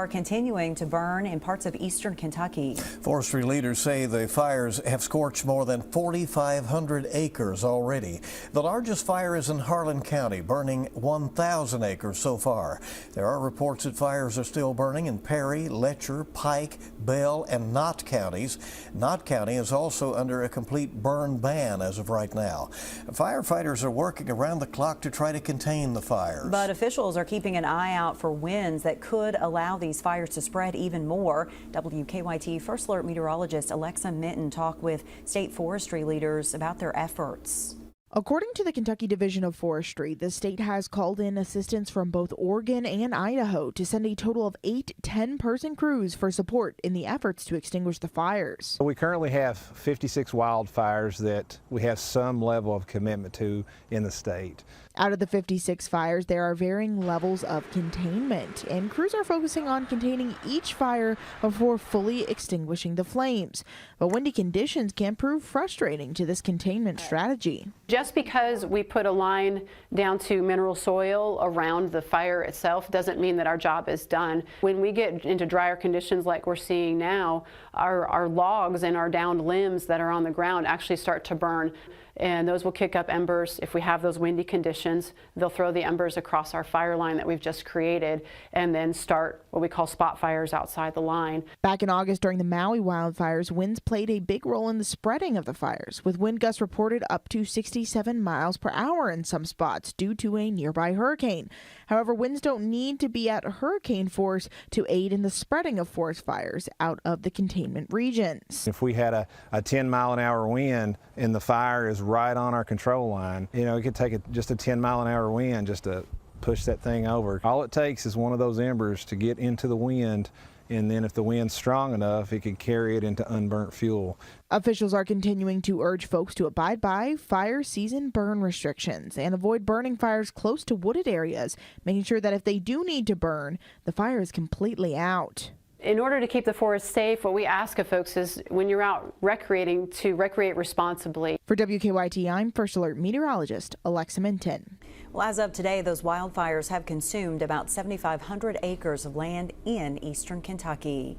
Are continuing to burn in parts of eastern Kentucky. Forestry leaders say the fires have scorched more than 4,500 acres already. The largest fire is in Harlan County, burning 1,000 acres so far. There are reports that fires are still burning in Perry, Letcher, Pike, Bell, and Knott counties. Knott County is also under a complete burn ban as of right now. Firefighters are working around the clock to try to contain the fires. But officials are keeping an eye out for winds that could allow these fires to spread even more. WKYT First Alert meteorologist Alexa Minton talked with state forestry leaders about their efforts. According to the Kentucky Division of Forestry, the state has called in assistance from both Oregon and Idaho to send a total of 8 10-person crews for support in the efforts to extinguish the fires. We currently have 56 wildfires that we have some level of commitment to in the state. Out of the 56 fires, there are varying levels of containment, and crews are focusing on containing each fire before fully extinguishing the flames. But windy conditions can prove frustrating to this containment strategy. Just because we put a line down to mineral soil around the fire itself doesn't mean that our job is done. When we get into drier conditions like we're seeing now, our logs and our downed limbs that are on the ground actually start to burn. And those will kick up embers. If we have those windy conditions, they'll throw the embers across our fire line that we've just created and then start what we call spot fires outside the line. Back in August during the Maui wildfires, winds played a big role in the spreading of the fires, with wind gusts reported up to 67 miles per hour in some spots due to a nearby hurricane. However, winds don't need to be at hurricane force to aid in the spreading of forest fires out of the containment regions. If we had a 10-mile-an-hour wind and the fire is right on our control line, it could take just a 10-mile-an-hour wind just to push that thing over. All it takes is one of those embers to get into the wind, and then if the wind's strong enough, it could carry it into unburnt fuel. Officials are continuing to urge folks to abide by fire season burn restrictions and avoid burning fires close to wooded areas, making sure that if they do need to burn, the fire is completely out. In order to keep the forest safe, what we ask of folks is when you're out recreating, to recreate responsibly. For WKYT, I'm First Alert meteorologist Alexa Minton. Well, as of today, those wildfires have consumed about 7,500 acres of land in eastern Kentucky.